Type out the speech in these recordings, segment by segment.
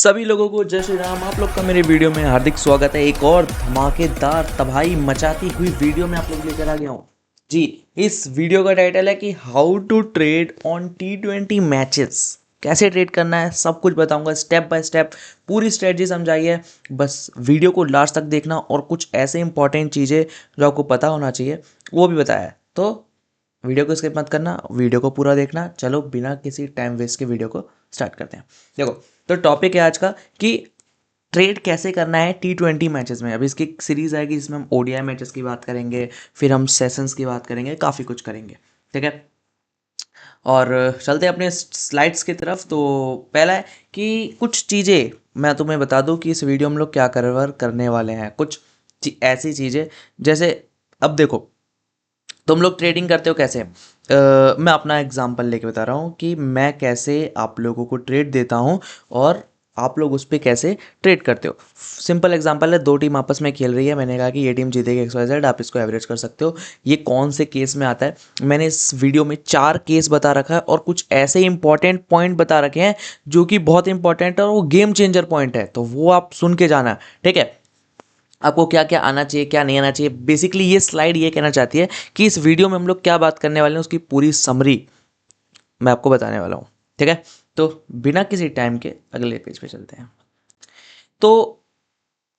सभी लोगों को जय श्री राम। आप लोग का मेरे वीडियो में हार्दिक स्वागत है। एक और धमाकेदार तबाही मचाती हुई वीडियो में आप लोग लेकर आ गया हूँ जी। इस वीडियो का टाइटल है कि how to trade on T20 matches. कैसे ट्रेड करना है सब कुछ बताऊंगा स्टेप बाय स्टेप। पूरी स्ट्रेटजी समझाइए, बस वीडियो को लास्ट तक देखना और कुछ ऐसे इंपॉर्टेंट चीज़ें जो आपको पता होना चाहिए वो भी बताया है। तो वीडियो को स्किप मत करना, वीडियो को पूरा देखना। चलो बिना किसी टाइम वेस्ट के वीडियो को स्टार्ट करते हैं। देखो, तो टॉपिक है आज का कि ट्रेड कैसे करना है T20 मैचेस में। अभी इसकी एक सीरीज आएगी जिसमें हम ODI मैचेस की बात करेंगे, फिर हम सेशंस की बात करेंगे, काफ़ी कुछ करेंगे। ठीक है, और चलते हैं अपने स्लाइड्स की तरफ। तो पहला है कि कुछ चीज़ें मैं तुम्हें बता दूं कि इस वीडियो में हम लोग क्या कवर करने वाले हैं। कुछ ऐसी चीज़ें जैसे, अब देखो तुम लोग ट्रेडिंग करते हो कैसे। मैं अपना एग्जांपल लेके बता रहा हूँ कि मैं कैसे आप लोगों को ट्रेड देता हूँ और आप लोग उस पर कैसे ट्रेड करते हो। सिंपल एग्जांपल है, दो टीम आपस में खेल रही है। मैंने कहा कि ये टीम जीतेगी XYZ, आप इसको एवरेज कर सकते हो। ये कौन से केस में आता है, मैंने इस वीडियो में 4 केस बता रखा है और कुछ ऐसे इंपॉर्टेंट पॉइंट बता रखे हैं जो कि बहुत इंपॉर्टेंट है और वो गेम चेंजर पॉइंट है, तो वो आप सुन के जाना। ठीक है, आपको क्या क्या आना चाहिए क्या नहीं आना चाहिए। बेसिकली ये स्लाइड ये कहना चाहती है कि इस वीडियो में हम लोग क्या बात करने वाले हैं उसकी पूरी समरी मैं आपको बताने वाला हूँ। ठीक है, तो बिना किसी टाइम के अगले पेज पे चलते हैं। तो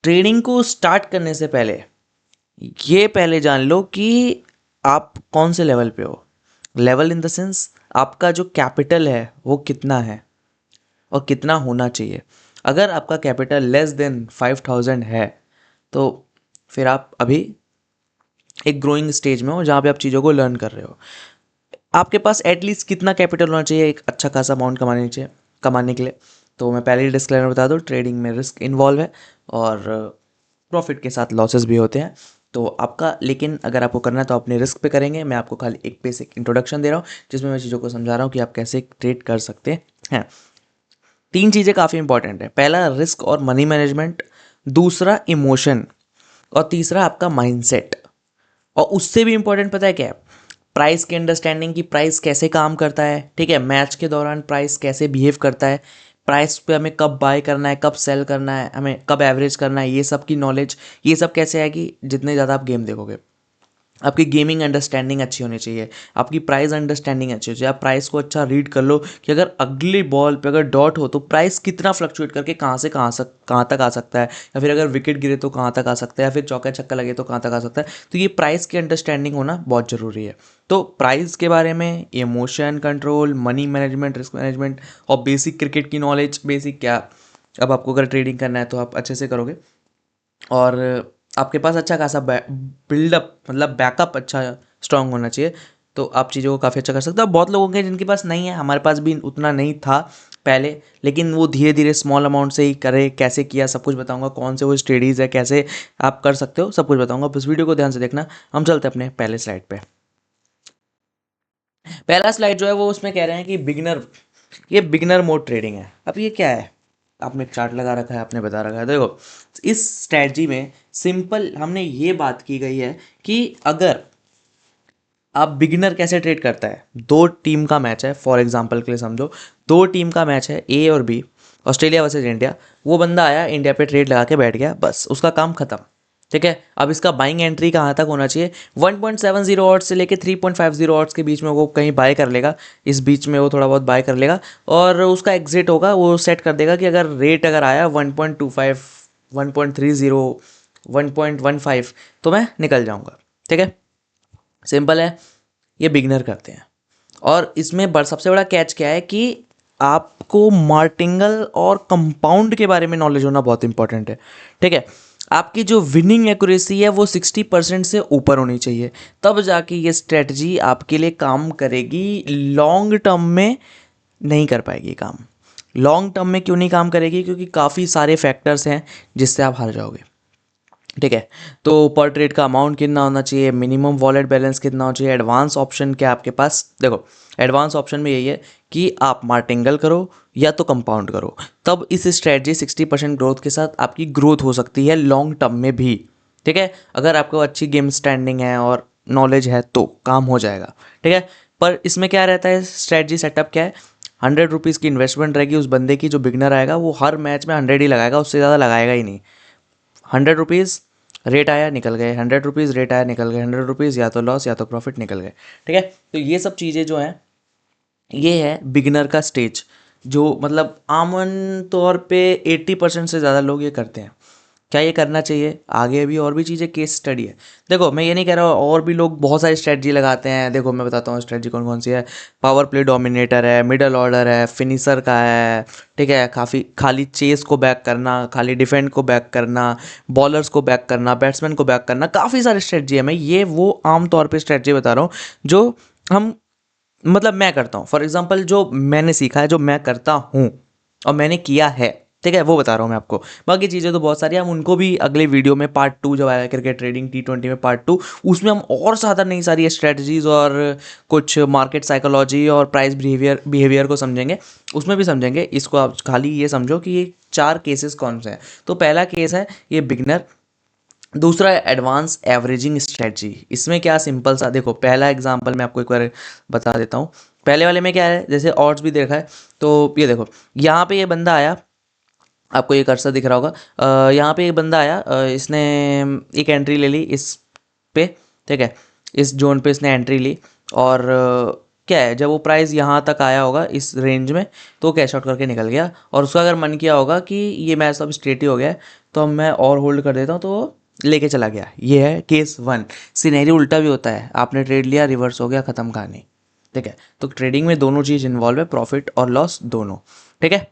ट्रेडिंग को स्टार्ट करने से पहले ये पहले जान लो कि आप कौन से लेवल पे हो। लेवल इन द सेंस आपका जो कैपिटल है वो कितना है और कितना होना चाहिए। अगर आपका कैपिटल लेस देन 5000 है तो फिर आप अभी एक ग्रोइंग स्टेज में हो जहाँ पे आप चीज़ों को लर्न कर रहे हो। आपके पास एटलीस्ट कितना कैपिटल होना चाहिए एक अच्छा खासा अमाउंट कमाने के लिए। तो मैं पहले ही डिस्क्लेमर बता दूँ, ट्रेडिंग में रिस्क इन्वॉल्व है और प्रॉफिट के साथ लॉसेस भी होते हैं। तो आपका, लेकिन अगर आपको करना है तो अपने रिस्क पे करेंगे। मैं आपको खाली एक बेसिक इंट्रोडक्शन दे रहा हूँ जिसमें मैं चीज़ों को समझा रहा हूँ कि आप कैसे ट्रेड कर सकते हैं। 3 चीज़ें काफ़ी इंपॉर्टेंट है। पहला रिस्क और मनी मैनेजमेंट, दूसरा इमोशन और तीसरा आपका माइंडसेट। और उससे भी इंपॉर्टेंट पता है क्या है, प्राइस की अंडरस्टैंडिंग की प्राइस कैसे काम करता है। ठीक है, मैच के दौरान प्राइस कैसे बिहेव करता है, प्राइस पे हमें कब बाय करना है कब सेल करना है, हमें कब एवरेज करना है, ये सब की नॉलेज। ये सब कैसे आएगी, जितने ज़्यादा आप गेम देखोगे। आपकी गेमिंग अंडरस्टैंडिंग अच्छी होनी चाहिए, आपकी प्राइस अंडरस्टैंडिंग अच्छी होनी चाहिए। आप प्राइस को अच्छा रीड कर लो कि अगर अगली बॉल पे अगर डॉट हो तो प्राइस कितना फ्लक्चुएट करके कहाँ तक आ सकता है, या फिर अगर विकेट गिरे तो कहाँ तक आ सकता है, या फिर चौका छक्का लगे तो कहाँ तक आ सकता है। तो ये प्राइस की अंडरस्टैंडिंग होना बहुत ज़रूरी है। तो प्राइस के बारे में, emotion control, money management, risk management और बेसिक क्रिकेट की नॉलेज। बेसिक क्या, अब आपको अगर ट्रेडिंग करना है तो आप अच्छे से करोगे और आपके पास अच्छा खासा बिल्डअप मतलब बैकअप अच्छा स्ट्रांग होना चाहिए, तो आप चीज़ों को काफ़ी अच्छा कर सकते हो। बहुत लोगों के जिनके पास नहीं है, हमारे पास भी उतना नहीं था पहले, लेकिन वो धीरे धीरे स्मॉल अमाउंट से ही करे। कैसे किया सब कुछ बताऊंगा, कौन से वो स्टडीज़ है, कैसे आप कर सकते हो सब कुछ बताऊंगा। बस वीडियो को ध्यान से देखना। हम चलते हैं अपने पहले स्लाइड पे। पहला स्लाइड जो है वो उसमें कह रहे हैं कि ये बिगिनर मोड ट्रेडिंग है। अब ये क्या है, आपने चार्ट लगा रखा है, आपने बता रखा है। देखो, इस स्ट्रैटेजी में सिंपल हमने ये बात की गई है कि अगर आप बिगिनर कैसे ट्रेड करता है। दो टीम का मैच है, फॉर एग्जांपल के लिए समझो, दो टीम का मैच है A और B, ऑस्ट्रेलिया वर्सेज इंडिया। वो बंदा आया इंडिया पे ट्रेड लगा के बैठ गया, बस उसका काम खत्म। ठीक है, अब इसका बाइंग एंट्री कहाँ तक होना चाहिए, 1.70 ऑड्स से लेके 3.50 ऑड्स के बीच में वो कहीं बाय कर लेगा। इस बीच में वो थोड़ा बहुत बाय कर लेगा और उसका एग्जिट होगा। वो सेट कर देगा कि अगर रेट अगर आया 1.25, 1.30, 1.15 तो मैं निकल जाऊंगा। ठीक है, सिंपल है, ये बिगनर करते हैं। और इसमें सबसे बड़ा कैच क्या है कि आपको मार्टिंगल और कंपाउंड के बारे में नॉलेज होना बहुत इंपॉर्टेंट है। ठीक है, आपकी जो विनिंग एक्यूरेसी है वो 60% से ऊपर होनी चाहिए, तब जाके ये स्ट्रेटजी आपके लिए काम करेगी। लॉन्ग टर्म में नहीं कर पाएगी काम। लॉन्ग टर्म में क्यों नहीं काम करेगी, क्योंकि काफ़ी सारे फैक्टर्स हैं जिससे आप हार जाओगे। ठीक है, तो पर ट्रेड का अमाउंट कितना होना चाहिए, मिनिमम वॉलेट बैलेंस कितना होना चाहिए, एडवांस ऑप्शन क्या आपके पास। देखो, एडवांस ऑप्शन में यही है कि आप मार्टिंगल करो या तो कंपाउंड करो, तब इस स्ट्रेटजी 60% ग्रोथ के साथ आपकी ग्रोथ हो सकती है लॉन्ग टर्म में भी। ठीक है, अगर आपको अच्छी गेम स्टैंडिंग है और नॉलेज है तो काम हो जाएगा। ठीक है, पर इसमें क्या रहता है, स्ट्रेटजी सेटअप क्या है, 100 रुपीज़ की इन्वेस्टमेंट रहेगी उस बंदे की, जो बिगनर आएगा वो हर मैच में 100 ही लगाएगा, उससे ज़्यादा लगाएगा ही नहीं। 100 रुपीज़ रेट आया निकल गए, 100 रुपीज़ रेट आया निकल गए, 100 रुपीज़ या तो लॉस या तो प्रॉफिट निकल गए। ठीक है, तो ये सब चीज़ें जो हैं, ये है बिगिनर का स्टेज, जो मतलब आमन तौर पे 80% से ज़्यादा लोग ये करते हैं। क्या ये करना चाहिए? आगे भी और भी चीज़ें, केस स्टडी है। देखो मैं ये नहीं कह रहा हूँ, और भी लोग बहुत सारी स्ट्रेटजी लगाते हैं। देखो मैं बताता हूँ स्ट्रेटजी कौन कौन सी है। पावर प्ले डोमिनेटर है, मिडल ऑर्डर है, फिनिशर का है, ठीक है, काफ़ी खाली चेस को बैक करना, खाली डिफेंड को बैक करना, बॉलर्स को बैक करना, बैट्समैन को बैक करना, काफ़ी सारी स्ट्रेटजी है। मैं ये वो आम तौर पर स्ट्रेटजी बता रहा हूँ जो हम मतलब मैं करता हूँ। फॉर एग्जाम्पल जो मैंने सीखा है, जो मैं करता हूँ और मैंने किया है, ठीक है, वो बता रहा हूँ मैं आपको। बाकी चीज़ें तो बहुत सारी हैं, हम उनको भी अगले वीडियो में पार्ट 2 जब आया क्रिकेट ट्रेडिंग T20 में पार्ट 2, उसमें हम और ज़्यादा नई सारी स्ट्रेटजीज और कुछ मार्केट साइकोलॉजी और प्राइस बिहेवियर को समझेंगे, उसमें भी समझेंगे। इसको आप खाली ये समझो कि ये 4 केसेस कौन से हैं। तो पहला केस है ये बिगनर, दूसरा है एडवांस एवरेजिंग स्ट्रेटजी। इसमें क्या सिंपल सा, देखो पहला एग्जांपल मैं आपको एक बार बता देता हूँ। पहले वाले में क्या है, जैसे ऑड्स भी देखा है, तो ये देखो यहाँ पे ये बंदा आया, आपको ये कर्सर दिख रहा होगा, यहाँ पे एक बंदा आया, इसने एक एंट्री ले ली इस पे, ठीक है, इस जोन पे इसने एंट्री ली, और क्या है, जब वो प्राइस यहाँ तक आया होगा इस रेंज में, तो वो कैश आउट करके निकल गया। और उसका अगर मन किया होगा कि ये मैच अब स्ट्रेट ही हो गया है, तो अब मैं और होल्ड कर देता हूँ, तो वो लेके चला गया। ये है केस 1। सिनेरियो उल्टा भी होता है, आपने ट्रेड लिया, रिवर्स हो गया, ख़त्म कहानी। ठीक है, तो ट्रेडिंग में दोनों चीज़ इन्वॉल्व है, प्रॉफिट और लॉस दोनों। ठीक है,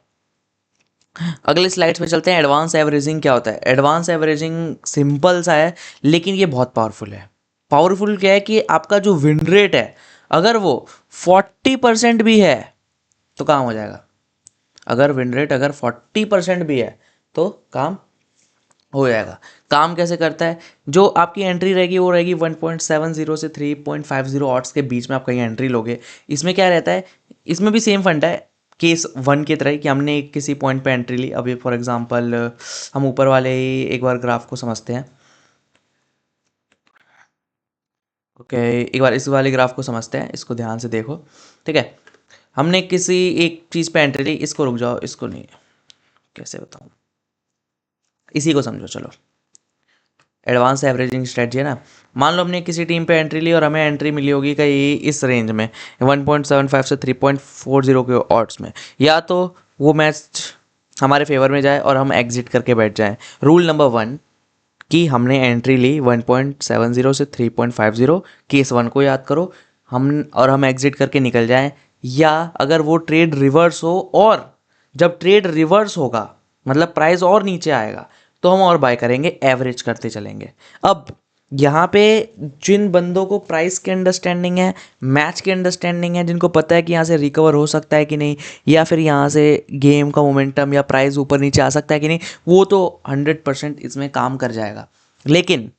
अगले स्लाइड्स पे चलते हैं। एडवांस एवरेजिंग क्या होता है? एडवांस एवरेजिंग सिंपल सा है, लेकिन ये बहुत पावरफुल है। पावरफुल क्या है कि आपका जो विन रेट है, अगर वो 40% भी है तो काम हो जाएगा। अगर विन रेट अगर 40% भी है तो काम हो जाएगा। काम कैसे करता है? जो आपकी एंट्री रहेगी वो रहेगी 1.70 से 3.50 ऑट्स के बीच में आप कहीं एंट्री लोगे। इसमें क्या रहता है, इसमें भी सेम फंडा है केस 1 की तरह, कि हमने एक किसी पॉइंट पे एंट्री ली। अभी फॉर एग्जांपल हम ऊपर वाले ही एक बार ग्राफ को समझते हैं। ओके, एक बार इस वाले ग्राफ को समझते हैं, इसको ध्यान से देखो। ठीक है, हमने किसी एक चीज़ पे एंट्री ली, इसको रुक जाओ, इसको नहीं, कैसे बताऊँ, इसी को समझो। चलो, एडवांस एवरेजिंग स्ट्रेटजी है ना। मान लो हमने किसी टीम पे एंट्री ली और हमें एंट्री मिली होगी कहीं इस रेंज में 1.75 से 3.40 के ऑड्स में, या तो वो मैच हमारे फेवर में जाए और हम एग्जिट करके बैठ जाएं। रूल नंबर 1 कि हमने एंट्री ली 1.70 से 3.50, केस 1 को याद करो, हम एग्जिट करके निकल जाएं। या अगर वो ट्रेड रिवर्स हो, और जब ट्रेड रिवर्स होगा मतलब प्राइस और नीचे आएगा, तो हम और बाय करेंगे, एवरेज करते चलेंगे। अब यहाँ पे जिन बंदों को प्राइस की अंडरस्टैंडिंग है, मैच की अंडरस्टैंडिंग है, जिनको पता है कि यहाँ से रिकवर हो सकता है कि नहीं, या फिर यहाँ से गेम का मोमेंटम या प्राइस ऊपर नीचे आ सकता है कि नहीं, वो तो 100% इसमें काम कर जाएगा। लेकिन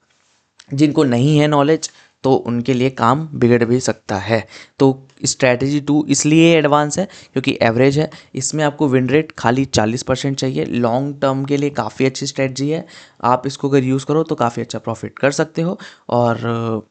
जिनको नहीं है नॉलेज, तो उनके लिए काम बिगड़ भी सकता है। तो स्ट्रैटेजी 2 इसलिए एडवांस है क्योंकि एवरेज है। इसमें आपको विन रेट खाली 40% चाहिए। लॉन्ग टर्म के लिए काफ़ी अच्छी स्ट्रैटेजी है। आप इसको अगर यूज़ करो तो काफ़ी अच्छा प्रॉफिट कर सकते हो। और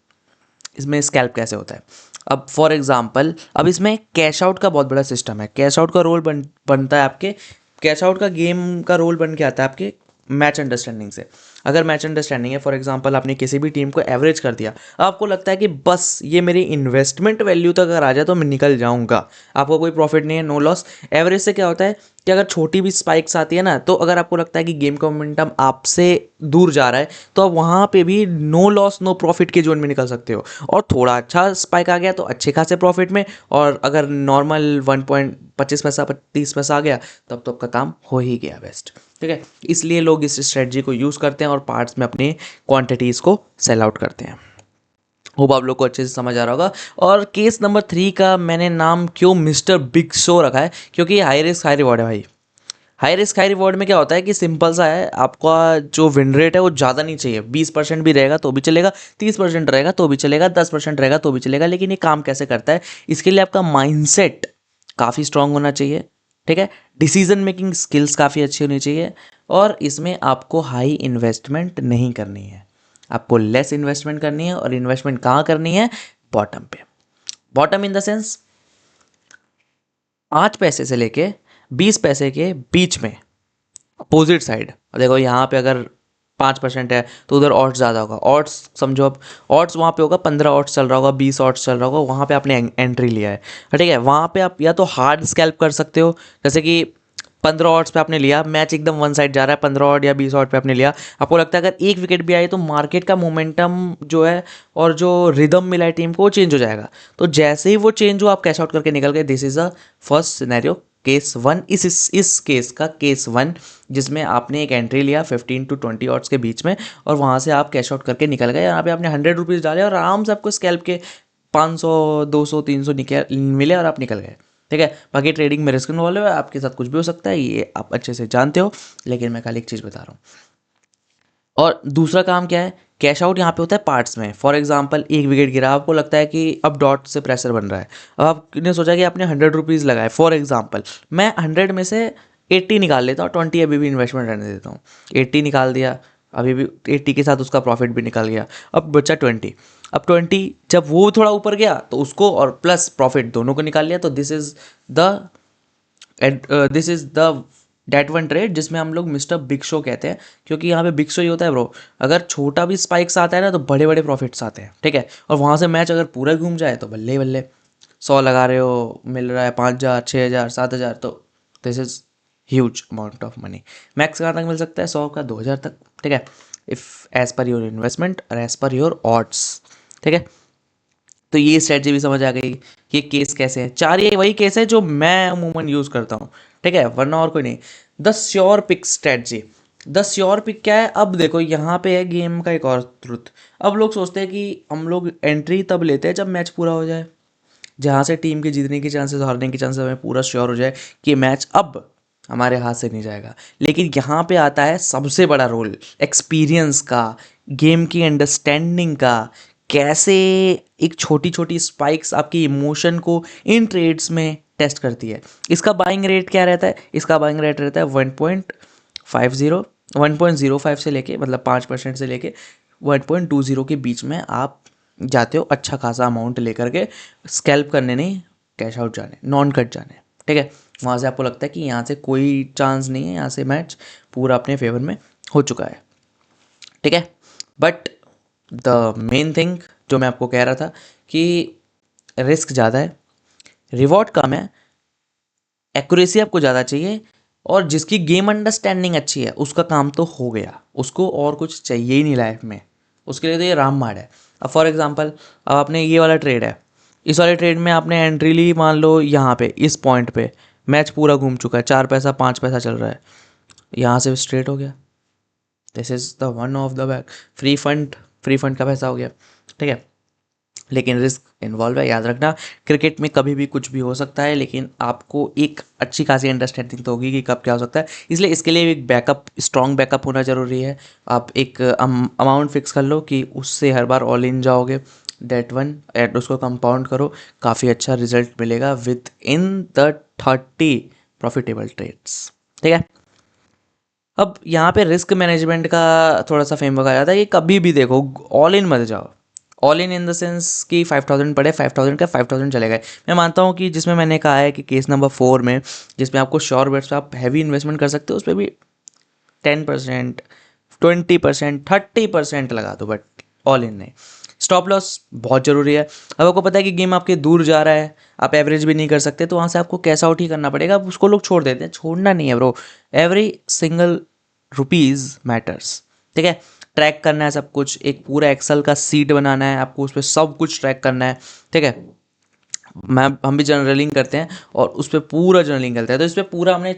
इसमें स्कैल्प कैसे होता है, अब फॉर एग्जांपल, अब इसमें कैश आउट का बहुत बड़ा सिस्टम है। कैश आउट का रोल बनता है आपके, कैश आउट का गेम का रोल बन के आता है आपके मैच अंडरस्टैंडिंग से। अगर मैच अंडरस्टैंडिंग है, फॉर एग्जांपल आपने किसी भी टीम को एवरेज कर दिया, आपको लगता है कि बस ये मेरी इन्वेस्टमेंट वैल्यू तक अगर आ जाए तो मैं निकल जाऊंगा, आपको कोई प्रॉफिट नहीं है, नो लॉस। एवरेज से क्या होता है कि अगर छोटी भी स्पाइक्स आती है ना, तो अगर आपको लगता है कि गेम का मोमेंटम आपसे दूर जा रहा है, तो आप वहाँ पे भी नो लॉस नो प्रॉफिट के जोन में निकल सकते हो। और थोड़ा अच्छा स्पाइक आ गया तो अच्छे खासे प्रॉफिट में, और अगर नॉर्मल 1.25 पैसा 30 पैसा आ गया, तब तो आपका काम हो ही गया बेस्ट। ठीक है, इसलिए लोग इस स्ट्रेटजी को यूज़ करते हैं और पार्ट्स में अपनी क्वांटिटीज़ को सेल आउट करते हैं। होप आप लोग को अच्छे से समझ आ रहा होगा। और केस नंबर 3 का मैंने नाम क्यों मिस्टर बिग शो रखा है, क्योंकि ये हाई रिस्क हाई रिवॉर्ड है भाई। हाई रिस्क हाई रिवॉर्ड में क्या होता है कि सिंपल सा है, आपका जो विन रेट है वो ज़्यादा नहीं चाहिए। 20% भी रहेगा तो भी चलेगा, 30% रहेगा तो भी चलेगा, 10% रहेगा तो भी चलेगा। लेकिन ये काम कैसे करता है, इसके लिए आपका माइंडसेट काफ़ी स्ट्रांग होना चाहिए। ठीक है, डिसीजन मेकिंग स्किल्स काफ़ी अच्छी होनी चाहिए। और इसमें आपको हाई इन्वेस्टमेंट नहीं करनी है, आपको लेस इन्वेस्टमेंट करनी है। और इन्वेस्टमेंट कहाँ करनी है? बॉटम पे। बॉटम इन द सेंस 5 पैसे से लेके 20 पैसे के बीच में अपोजिट साइड। देखो यहाँ पे अगर 5% है तो उधर ऑड्स ज़्यादा होगा। ऑड्स समझो, अब ऑड्स वहाँ पे होगा 15 ऑड्स चल रहा होगा, 20 ऑड्स चल रहा होगा, वहाँ पे आपने एंट्री लिया है, ठीक है। वहाँ पे आप या तो हार्ड स्कैल्प कर सकते हो, जैसे कि 15 ऑड्स पे आपने लिया, मैच एकदम वन साइड जा रहा है, 15 ऑड या 20 ऑड पे आपने लिया, आपको लगता है अगर एक विकेट भी आए तो मार्केट का मोमेंटम जो है और जो रिदम मिला है टीम को वो चेंज हो जाएगा। तो जैसे ही वो चेंज हो आप कैश आउट करके निकल गए। This is a first scenario, case one. इस केस का केस वन, जिसमें आपने एक एंट्री लिया 15 to 20 ऑड्स के बीच में और वहाँ से आप कैश आउट करके निकल गए। यहाँ पे आपने 100 रुपीज़ डाले और आराम से आपको स्कैल्प के 500 200 300 निकल मिले और आप निकल गए, ठीक है। बाकी ट्रेडिंग में रिस्क इन्वॉल्व है, आपके साथ कुछ भी हो सकता है, ये आप अच्छे से जानते हो, लेकिन मैं खाली एक चीज़ बता रहा हूँ। और दूसरा काम क्या है, कैश आउट यहाँ पे होता है पार्ट्स में। फॉर एग्जांपल एक विकेट गिरा, आपको लगता है कि अब डॉट से प्रेशर बन रहा है, अब आपने सोचा कि आपने 100 रुपीज़ लगाए। फॉर एग्जांपल मैं 100 में से 80 निकाल लेता हूँ, 20 अभी भी इन्वेस्टमेंट रहने देता हूँ। 80 निकाल दिया, अभी भी 80 के साथ उसका प्रॉफिट भी निकल गया, अब बचा 20। अब 20 जब वो थोड़ा ऊपर गया तो उसको और प्लस प्रॉफिट दोनों को निकाल लिया। तो the this is the date one trade जिसमें हम लोग मिस्टर बिग शो कहते हैं, क्योंकि यहाँ पे बिग शो ही होता है ब्रो। अगर छोटा भी स्पाइक्स आता है ना तो बड़े बड़े प्रॉफिट्स आते हैं, ठीक है। और वहाँ से मैच अगर पूरा घूम जाए तो बल्ले बल्ले, 100 लगा रहे हो मिल रहा है 5,000 6,000 7,000, तो this is huge amount of money. Max कहाँ तक मिल सकता है, 100 का 2,000 तक, ठीक है, if as per your investment और एज पर योर ऑड्स, ठीक है। तो ये स्ट्रेटजी भी समझ आ गई कि ये केस कैसे है। चार ये वही केस है जो मैं अमूमन यूज़ करता हूँ, ठीक है, वरना और कोई नहीं। The sure pick strategy. The sure pick क्या है, अब देखो यहाँ पे है गेम का एक और ट्रुथ। अब लोग सोचते हैं कि हम लोग एंट्री तब लेते हैं जब मैच पूरा हो जाए, जहाँ से टीम के जीतने की चांसेस हारने की चांसेस हमें पूरा श्योर हो जाए कि मैच अब हमारे हाथ से नहीं जाएगा। लेकिन यहाँ पे आता है सबसे बड़ा रोल एक्सपीरियंस का, गेम की अंडरस्टैंडिंग का, कैसे एक छोटी छोटी स्पाइक्स आपकी इमोशन को इन ट्रेड्स में टेस्ट करती है। इसका बाइंग रेट क्या रहता है, इसका बाइंग रेट रहता है 1.05 से लेके, मतलब 5% से लेके 1.20 के बीच में आप जाते हो, अच्छा खासा अमाउंट लेकर के, स्कैल्प करने नहीं, कैश आउट जाने, नॉन कट जाने, ठीक है। वहाँ से आपको लगता है कि यहाँ से कोई चांस नहीं है, यहाँ से मैच पूरा अपने फेवर में हो चुका है, ठीक है। बट द मेन थिंग जो मैं आपको कह रहा था कि रिस्क ज़्यादा है, रिवॉर्ड कम है, एक्यूरेसी आपको ज़्यादा चाहिए, और जिसकी गेम अंडरस्टैंडिंग अच्छी है उसका काम तो हो गया, उसको और कुछ चाहिए ही नहीं लाइफ में, उसके लिए तो ये रामबाण है। अब फॉर एग्जांपल अब आपने ये वाला ट्रेड है, इस वाले ट्रेड में आपने एंट्री ली, मान लो यहाँ पे इस पॉइंट पे मैच पूरा घूम चुका है, 4 पैसा 5 पैसा चल रहा है, यहाँ से स्ट्रेट हो गया, this is the one of the back, free fund का पैसा हो गया, ठीक है। लेकिन रिस्क इन्वॉल्व है, याद रखना। क्रिकेट में कभी भी कुछ भी हो सकता है, लेकिन आपको एक अच्छी खासी अंडरस्टैंडिंग तो होगी कि कब क्या हो सकता है, इसलिए इसके लिए एक बैकअप, स्ट्रॉन्ग बैकअप होना ज़रूरी है। आप एक अमाउंट फिक्स कर लो कि उससे हर बार ऑल इन जाओगे, डेट वन एट, उसको कंपाउंड करो, काफ़ी अच्छा रिजल्ट मिलेगा within the 30 profitable trades, ठीक है। अब यहाँ पे रिस्क मैनेजमेंट का थोड़ा सा फ्रेमवर्क आ जाता है कि कभी भी देखो ऑल इन मत जाओ। ऑल इन द सेंस कि 5,000 पड़े, 5,000 का 5,000 चले गए। मैं मानता हूँ कि जिसमें मैंने कहा है कि केस नंबर 4 में, जिसमें आपको श्योर बेट्स पे आप हैवी इन्वेस्टमेंट कर सकते हो, उस पर भी 10% 20% 30% लगा दो, बट ऑल इन नहीं। स्टॉप लॉस बहुत ज़रूरी है। अब आपको पता है कि गेम आपके दूर जा रहा है, आप एवरेज भी नहीं कर सकते, तो वहाँ से आपको कैश आउट ही करना पड़ेगा। अब उसको लोग छोड़ देते हैं, छोड़ना नहीं है bro, every single rupees matters, ठीक है। ट्रैक करना है सब कुछ, एक पूरा एक्सेल का सीट बनाना है आपको, उस पर सब कुछ ट्रैक करना है, ठीक है। हम भी जर्नलिंग करते हैं और उस पर पूरा जर्नलिंग करते हैं, तो इस पर पूरा हमने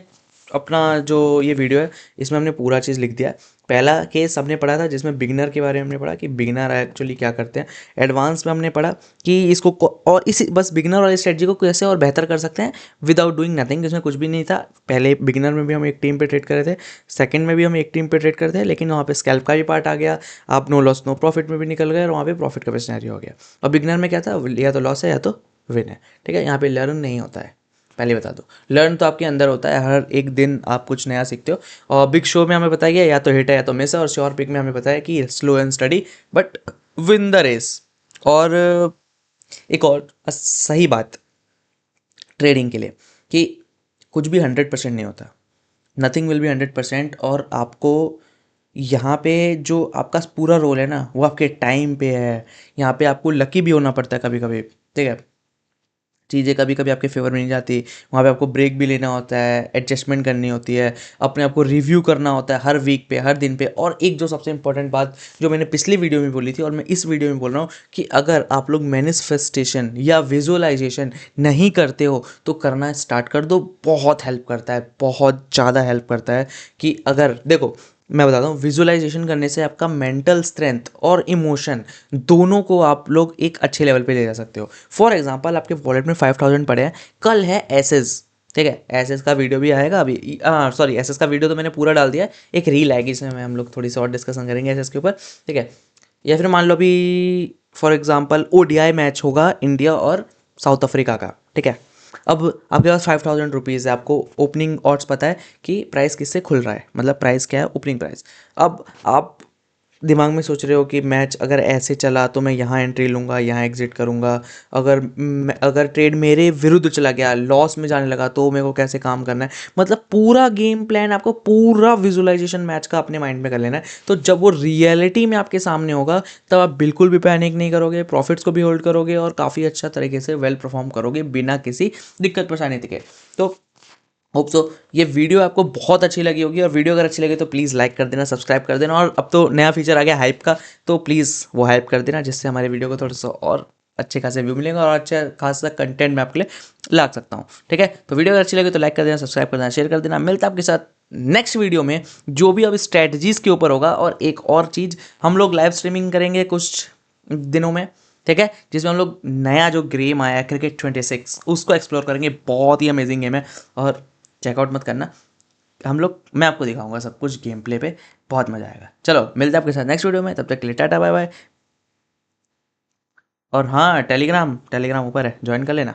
अपना जो ये वीडियो है इसमें हमने पूरा चीज़ लिख दिया है। पहला केस हमने पढ़ा था जिसमें बिगिनर के बारे में हमने पढ़ा कि बिगिनर एक्चुअली क्या करते हैं। एडवांस में हमने पढ़ा कि इसको और इसी बस बिगिनर वाली स्ट्रेटजी को कैसे और बेहतर कर सकते हैं विदाउट डूइंग नथिंग, जिसमें कुछ भी नहीं था। पहले बिगिनर में भी हम एक टीम पे ट्रेड कर रहे थे, सेकंड में भी हम एक टीम पे ट्रेड करते हैं, लेकिन वहाँ पे स्कैल्प का भी पार्ट आ गया, आप नो लॉस नो प्रॉफिट में भी निकल गए और वहाँ पे प्रॉफिट का भी सिनेरियो हो गया। और बिगिनर में क्या था, या तो लॉस है या तो विन है, ठीक है। यहाँ पे लर्न नहीं होता है, पहले बता दो। लर्न तो आपके अंदर होता है, हर एक दिन आप कुछ नया सीखते हो। और बिग शो में हमें बताया या तो हिट है या तो मिस है, और श्योर पिक में हमें बताया कि slow and steady but win the race. और एक और सही बात ट्रेडिंग के लिए कि कुछ भी 100% नहीं होता, नथिंग विल बी 100%। और आपको यहाँ पे जो आपका पूरा रोल है ना वो आपके टाइम पे है। यहाँ पे आपको लकी भी होना पड़ता है कभी कभी, ठीक है, चीज़ें कभी कभी आपके फेवर में नहीं जाती, वहाँ पे आपको ब्रेक भी लेना होता है, एडजस्टमेंट करनी होती है, अपने आप को रिव्यू करना होता है हर वीक पे, हर दिन पे। और एक जो सबसे इंपॉर्टेंट बात जो मैंने पिछली वीडियो में बोली थी और मैं इस वीडियो में बोल रहा हूँ कि अगर आप लोग मैनिफेस्टेशन या विजुअलाइजेशन नहीं करते हो तो करना स्टार्ट कर दो। बहुत हेल्प करता है, बहुत ज़्यादा हेल्प करता है। कि अगर देखो मैं बताता हूँ, विजुअलाइजेशन करने से आपका मेंटल स्ट्रेंथ और इमोशन दोनों को आप लोग एक अच्छे लेवल पे ले जा सकते हो। फॉर एग्जांपल आपके वॉलेट में 5000 पड़े हैं, कल है एसेस, ठीक है, एसेस का वीडियो भी आएगा अभी, सॉरी एसेस का वीडियो तो मैंने पूरा डाल दिया है, एक रील आएगी इसमें हम लोग थोड़ी सी और डिस्कशन करेंगे एसेस के ऊपर, ठीक है। या फिर मान लो अभी फॉर एग्जांपल ओडीआई मैच होगा इंडिया और साउथ अफ्रीका का, ठीक है। अब आपके पास 5000 रुपीज़ है, आपको ओपनिंग ऑड्स पता है कि प्राइस किससे खुल रहा है, मतलब प्राइस क्या है, ओपनिंग प्राइस। अब आप दिमाग में सोच रहे हो कि मैच अगर ऐसे चला तो मैं यहाँ एंट्री लूँगा, यहाँ एग्जिट करूँगा, अगर ट्रेड मेरे विरुद्ध चला गया, लॉस में जाने लगा, तो मेरे को कैसे काम करना है। मतलब पूरा गेम प्लान आपको, पूरा विजुअलाइजेशन मैच का अपने माइंड में कर लेना है। तो जब वो रियलिटी में आपके सामने होगा तब आप बिल्कुल भी पैनिक नहीं करोगे, प्रॉफिट्स को भी होल्ड करोगे और काफ़ी अच्छा तरीके से वेल परफॉर्म करोगे बिना किसी दिक्कत परेशानी के। तो होप सो ये वीडियो आपको बहुत अच्छी लगी होगी, और वीडियो अगर अच्छी लगी तो प्लीज़ लाइक कर देना, सब्सक्राइब कर देना, और अब तो नया फीचर आ गया हाइप का, तो प्लीज़ वो हाइप कर देना जिससे हमारे वीडियो को थोड़ा सा और अच्छे खासे व्यू मिलेंगे और अच्छा खासा कंटेंट मैं आपके लिए ला सकता हूँ, ठीक है। तो वीडियो अगर अच्छी लगी तो लाइक कर देना, सब्सक्राइब कर देना, शेयर कर देना। मिलता है आपके साथ नेक्स्ट वीडियो में जो भी अब स्ट्रैटेजीज़ के ऊपर होगा। और एक और चीज़, हम लोग लाइव स्ट्रीमिंग करेंगे कुछ दिनों में, ठीक है, जिसमें हम लोग नया जो गेम आया है क्रिकेट 26 उसको एक्सप्लोर करेंगे। बहुत ही अमेजिंग गेम है और चेकआउट मत करना। हम लोग, मैं आपको दिखाऊंगा सब कुछ गेम प्ले पे, बहुत मजा आएगा। चलो मिलते हैं आपके साथ नेक्स्ट वीडियो में, तब तक के लिए टाटा बाय बाय। और हाँ, टेलीग्राम टेलीग्राम ऊपर है, ज्वाइन कर लेना।